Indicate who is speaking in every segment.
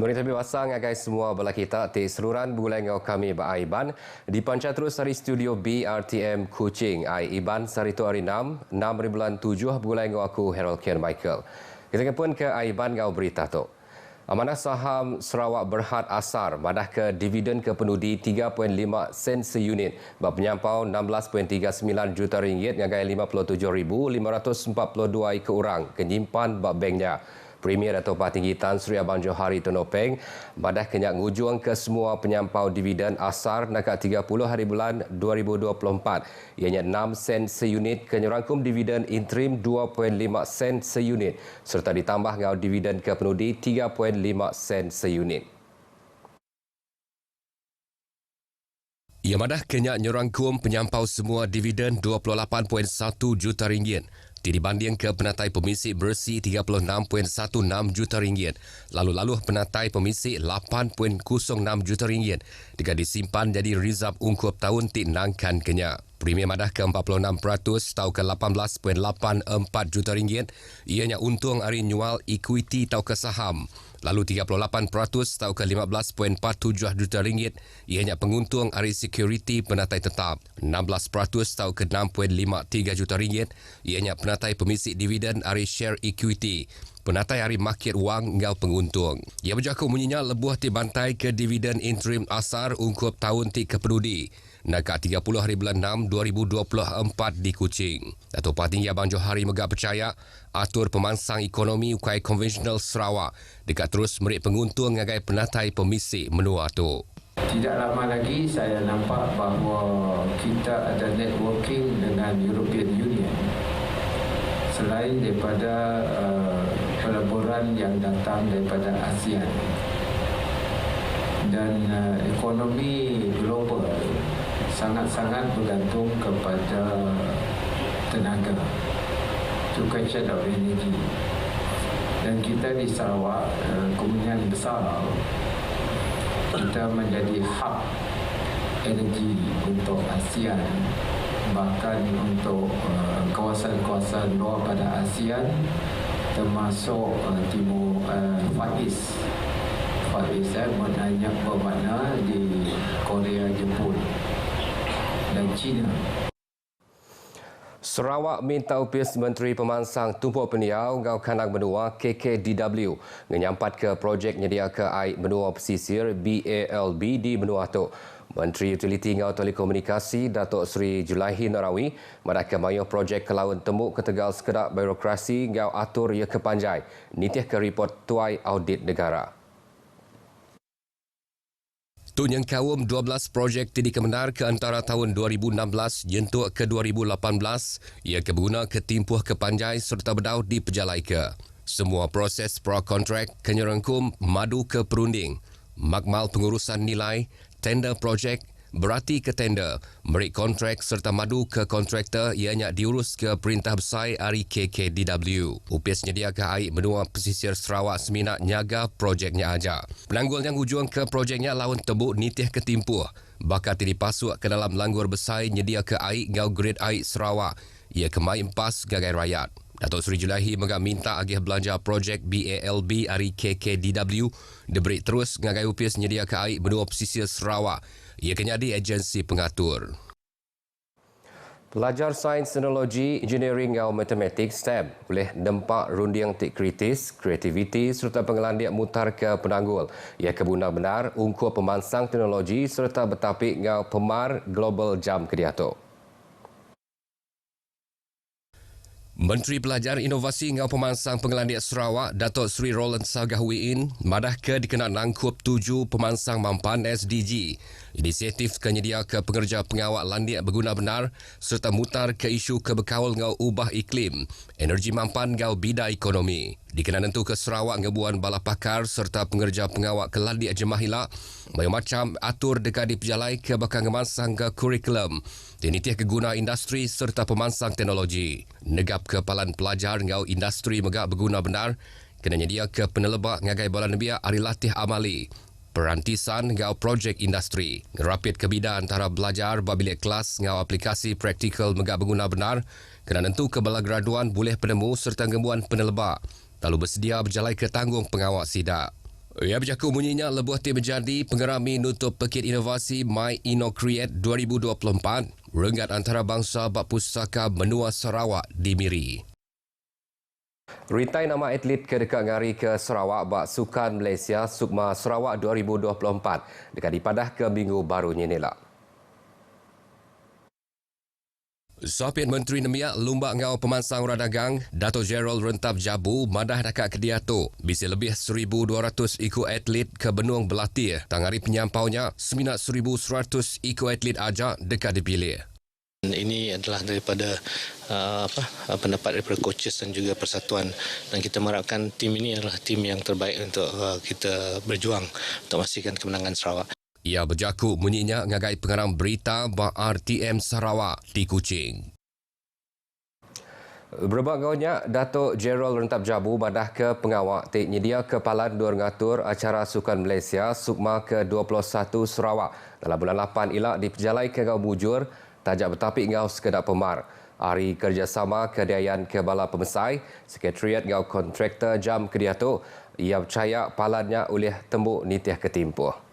Speaker 1: Wanita Biwasa ngagai semua bala kita ti seluruhan bulan ngau kami Aiban di panca terus dari studio BRTM Kuching. Aiban sari tu hari 6 bulan 7 bulan ngau aku Harold Kian Michael. Kita pun ke Aiban ngau berita tu. Amanah saham Sarawak Berhad Asar madah ke dividen ke penudi 3.5 sen seunit bab penyampau 16.39 juta ringgit ngagai 57,542 ke orang kenyimpan bab banknya. Premier Dato' Tinggi Tan Sri Abang Johari Tonopeng madah kenyak ngujung ke semua penyampau dividen asar nakat 30 hari bulan 2024 ianya 6 sen seunit kenyerangkum dividen interim 2.5 sen seunit serta ditambah ngau dividen ke penudi 3.5 sen seunit. Ia madah kenyak nyerangkum penyampau semua dividen 28.1 juta ringgit. Dibanding ke penatai pemisi bersih 36.16 juta ringgit. Lalu penatai pemisi 8.06 juta ringgit. Jika disimpan jadi rizab ungkup tahun tinangkan kenyak. Premi madah ke 46% tau ke 18.84 juta ringgit. Ianya untung hari nyual equity tau ke saham. Lalu 38% tau ke 15.47 juta ringgit. Ianya penguntung hari security penatai tetap. 16% tau ke 6.53 juta ringgit. Ianya penatai pemisi dividen hari share equity. Penatai hari market wang ngau penguntung. Ia berjaku munyinya lebuh dibantai ke dividen interim asar ungkup tahun ti kepenudi. Nakat 30 hari bulan 6 2024 di Kuching. Dato' Tinggi Abang Johari megak percaya atur pemansang ekonomi ukai konvensional Sarawak dekat terus merik penguntung ngagai penatai pemisi menua tu.
Speaker 2: Tidak lama lagi saya nampak bahawa kita ada networking dengan European Union. Selain daripada pelaburan yang datang daripada ASEAN dan ekonomi global sangat-sangat bergantung kepada tenaga, to question of energy. Dan kita di Sarawak, kemungkinan besar kita menjadi hub energi untuk ASEAN, bahkan untuk kawasan-kawasan luar pada ASEAN termasuk timur Far East. Far East bermakna di Korea, Jepun dan China.
Speaker 1: Sarawak minta upis Menteri Pemansang Tumpuk Peniau ngau Kanang Benua KKDW menyampat ke projek nyedia ke air benua pesisir BALB di benua tu. Menteri Utiliti ngau Telekomunikasi Datuk Seri Julaihi Narawi madah ke mayuh projek Kelawan Temuk ke Tegal sekedar birokrasi ngau atur ia ke Panjai nitih ke report tuai audit negara. Tu yang kawum 12 projek tidi kemenar ke antara tahun 2016 jentuk ke 2018 ia kebeguna ke timpuh ke Panjai serta berdau di pejalai ke. Semua proses pra-kontrak kenyerangkum madu ke perunding, makmal pengurusan nilai, tender projek, berarti ke tender, merik kontrak serta madu ke kontraktor ianya diurus ke Perintah Besar Ari KKDW. Upis nyedia ke air benua pesisir Sarawak seminat nyaga projeknya aja. Penanggul yang hujung ke projeknya lawan tebuk nitih ketimpuh. Bakal dipasuk ke dalam langgur besar nyedia ke air ngau grade air Sarawak. Ia kemai empas gagai rakyat. Datuk Seri Julaihi minta agih belanja projek BALB Ari KKDW diberi terus ngagai upis nyedia ke air benua pesisir Sarawak. Ia kenyadi agensi pengatur. Pelajar Sains Teknologi, Engineering atau Matematik STEM boleh dempak rundiang tik kritis, kreativiti serta pengelandiak mutar ke penanggul. Ia kebuna benar ungkup pemansang teknologi serta bertapik ngau pemar global jam kediato. Menteri Pelajar Inovasi ngau Pemansang Pengelandiak Sarawak Datuk Seri Roland Sagahwiin madah ke dikenal nangkup 7 pemansang mampan SDG. Inisiatif kenyedia ke pengerja pengawal landiak berguna benar serta mutar ke isu kebekawal ngau ubah iklim, energi mampan ngau bidang ekonomi. Dikenal tentu ke Sarawak ngebuan bala pakar serta pengerja pengawal ke landiak jemahila macam atur dekat di pejalai ke bakal ngemansang ke kurikulum dinitih keguna industri serta pemansang teknologi. Negap kepalan pelajar ngau industri megak berguna benar kena nyedia ke penelebak ngagai bala nebia ari latih amali. Perantisan ngau projek industri. Rapid kebida antara belajar babilik kelas ngau aplikasi praktikal megak berguna benar kena tentu ke bala graduan boleh penemu serta gembuan penelebak. Lalu bersedia berjalai ke tanggung pengawal sidak. Ya berjaku bunyinya lebuh tim menjadi pengerami nutup Pekit Inovasi My InnoCreate 2024 Renggat Antarabangsa Bak Pusaka Menua Sarawak di Miri. Ritai nama atlet kedekat ngari ke Sarawak bak Sukan Malaysia Sukma Sarawak 2024 dekat dipadah ke minggu baru nyenelak. Sopian Menteri Nemiak Lumba Ngau Pemansang Radagang, Dato' Gerald Rentap Jabu madah dekat Kediato. Bisi lebih 1,200 ikut atlet ke Benuang Belatih. Tangari penyampaunya, seminat 1,100 ikut atlet ajak dekat dipilih.
Speaker 3: Ini adalah daripada pendapat daripada coaches dan juga persatuan, dan kita mengharapkan tim ini adalah tim yang terbaik untuk kita berjuang untuk memastikan kemenangan Sarawak.
Speaker 1: Ia berjaku bunyinya ngagai pengarang berita bak RTM Sarawak di Kuching. Berbagainya, Dato' Gerald Rentap Jabu madah ke pengawak tik nyedia kepalan dua ngatur acara Sukan Malaysia Sukma ke-21 Sarawak dalam bulan 8 ilak diperjalai ke ngau bujur tajak bertapik ngau sekedar pemar. Hari kerjasama kedayaan Kebala Pemesai, Sekretariat ngau kontraktor jam Kediato, ia percaya palannya oleh tembuk nitiah ketimpuh.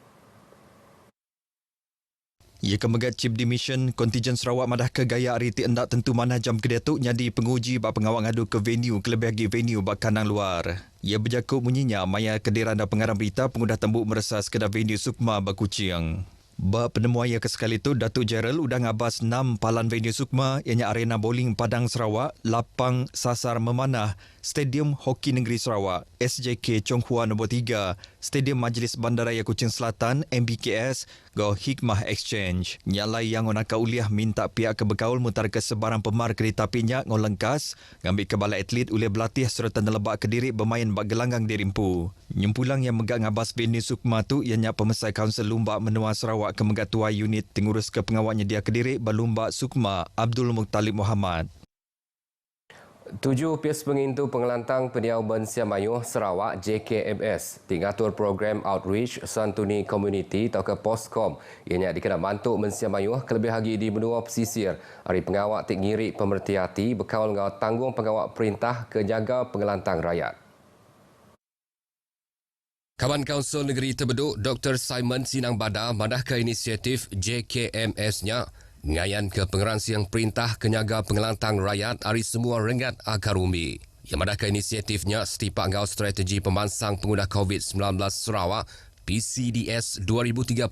Speaker 4: Ia kemegat Chief Dimission Kontijen Sarawak madah ke gaya hari ti endak tentu mana jam Kediatuk nyadi penguji bak pengawak ngadu ke venue kelebih lagi venue bak kanang luar. Ia berjakut bunyinya maya kediran dan pengarang berita pengudah tembuk merasa sekedar venue Sukma bak Kuching. Bak penemuan ia ke sekali itu, Datuk Gerald udang ngabas 6 palan venue Sukma ianya Arena Bowling Padang Sarawak, Lapang Sasar Memanah, Stadium Hoki Negeri Sarawak, SJK Chonghua nombor 3, Stadium Majlis Bandaraya Kuching Selatan, MBKS, Go Hikmah Exchange. Nyalai yang onaka uliah minta pihak kebekaul mutar ke sebarang pemar kereta apinya ngol lengkas, ngambil kebala atlet uliah belatih serta nelebak kediri bermain bak gelanggang dirimpu. Nyempulang yang megak ngabas venue Sukma tu ianya Pemesai Kaunsil Lumba Menua Sarawak kemegat tua unit pengurus ke pengawaknya dia kediri berlumba Sukma Abdul Muktalib Muhammad.
Speaker 1: 7 pias pengintu pengelantang Peniau Bensia Mayuh Sarawak JKMS tingatur program outreach santuni community atau ke Poskom ianya dikena bantu Bensia Mayuh kelebih lagi di benua pesisir. Hari pengawak tik ngirik pemerhati hati bekawal ngau tanggung pengawak perintah ke jaga pengelantang rakyat. Kawan Kaunsil Negeri Terbeduk Dr. Simon Sinang Bada madah ke inisiatif JKMS-nya ngayan ke pengeransiang perintah kenyaga pengelantang rakyat hari semua Renggat Akarumi. Yang madah ke inisiatifnya setipak ngau strategi pemansang pengguna COVID-19 Sarawak PCDS 2030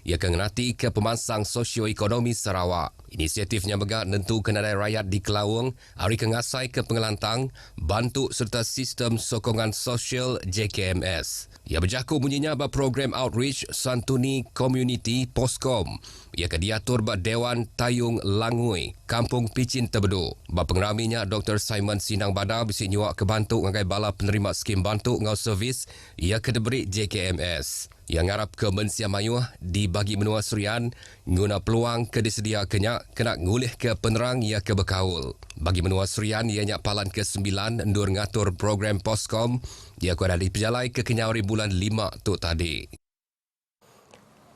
Speaker 1: ia akan ngenati ke pemansang sosioekonomi Sarawak. Inisiatifnya megak nentu kenadai rakyat di Kelawang hari kengasai ke pengelantang bantu serta sistem sokongan sosial JKMS. Ia berjaku bunyinya bak program outreach santuni community Poskom. Ia akan diatur bak Dewan Tayung Langui, Kampung Picin Terbeduk. Bak pengeraminya Dr. Simon Sinang Bada bisik nyuak ke bantu ngagai bala penerima skim bantu ngau servis ia ke diberi JKMS. Yang ngarap ke Bensia Mayuh dibagi menua Serian guna peluang ke disedia kenyak kena ngulih ke penerang ia ke bekaul. Bagi menua Serian ianya palan ke-9 endur ngatur program Poskom ia kuada diperjalai ke kenyawari bulan 5 tu tadi.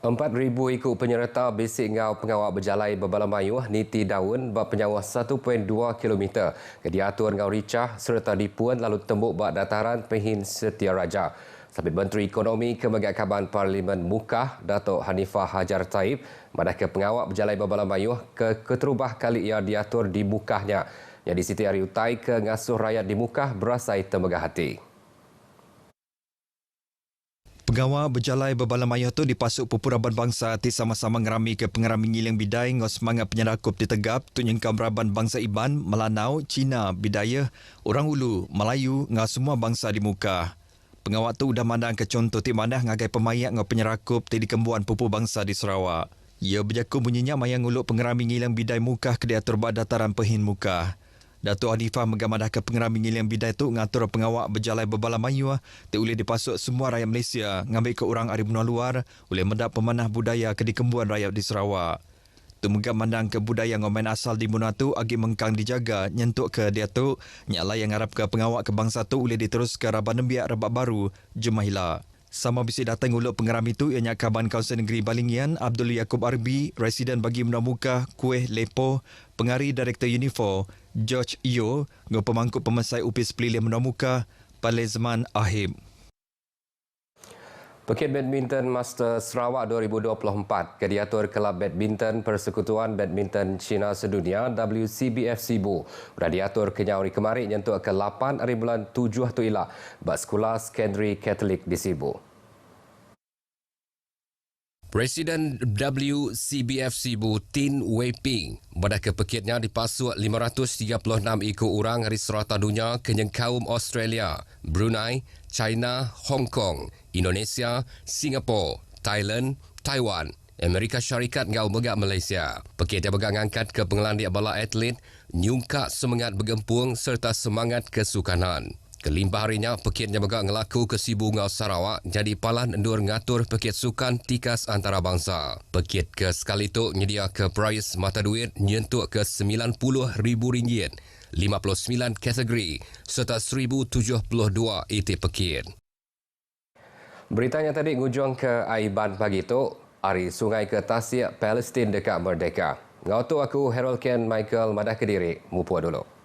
Speaker 1: 4,000 ikut penyerta basic ngau pengawak berjalai berbala mayuh niti daun bak penyawa 1.2 km ke diatur ngau ricah serta dipuan lalu tembuk bak dataran Pehin Setiaraja. Sabit Menteri Ekonomi Kemegat Kaban Parlimen Mukah Datuk Hanifah Hajar Taib madah ke pengawak berjalai berbala mayuh ke keterubah kali ia diatur di Mukahnya. Yang di Siti Hari Utai ke ngasuh rakyat di Mukah berasai temegah hati.
Speaker 4: Pengawal berjalai berbala mayuh tu dipasuk Pupuraban Bangsa ti sama-sama ngerami ke pengerami ngiling bidai ngau semangat penyerakup ditegap tu nyengkam raban bangsa Iban, Melanau, Cina, Bidayah, Orang Ulu, Melayu ngau semua bangsa di Mukah. Pengawal tu udah mandang ke contoh ti mandah ngagai pemayak ngau penyerakup ti di kembuan pupu bangsa di Sarawak. Ia berjaku bunyinya mayang uluk pengerami ngiling bidai Mukah ke diatur bak dataran Pehin Mukah. Datuk Hanifah megamadah ke pengerami ngiling bidai tu ngatur pengawak berjalai berbala mayuh ti boleh dipasuk semua rakyat Malaysia ngambil ke orang dari benua luar boleh mendap pemanah budaya ke dikembuan rakyat di Sarawak. Tu megam mandang ke budaya ngomen asal di benua tu agi mengkang dijaga nyentuk ke dia tu nyala yang harap ke pengawak ke bangsa tu boleh diterus ke raban nembiak rebak baru Jumahila. Sama bisi datang uluk pengerami tu ianya Kaban Kaunsil Negeri Balingian Abdul Yaakob Arbi, Residen bagi Menua Mukah Kueh Lepoh, Pengari Direktor Unifor George Iyo, ngau pemangku pemesai UPIS Pelilih Menua Mukah Palezman Ahib.
Speaker 1: Pekit Badminton Master Sarawak 2024 ke diatur Kelab Badminton Persekutuan Badminton China Sedunia WCBF Sibu. Sudah diatur ke hari kemarin nyentuh ke 8 hari bulan 7 tu ilah bak Sekolah Sekondari Katolik di Sibu. Presiden WCBF Sibu Tin Wei Ping pada kepekitnya dipasuk 536 ekor orang dari serata dunia ke kaum Australia, Brunei, China, Hong Kong, Indonesia, Singapura, Thailand, Taiwan, Amerika Syarikat ngau megak Malaysia. Pekit yang bergang angkat ke pengelandik bala atlet, nyungkak semangat bergempung serta semangat kesukanan. Kelimpah harinya, pekit yang bergang ngelaku ke Sibu ngau Sarawak jadi palan endur ngatur pekit sukan tikas antarabangsa. Pekit ke sekali tu nyedia ke prize mata duit nyentuk ke RM90,000, 59 kategori serta 1,072 iti pekit. Beritanya tadi ngujung ke Aiban pagi tu, hari sungai ke Tasik Palestin dekat Merdeka. Ngau tu aku Harold Ken Michael Madah Kediri, mupua dulu.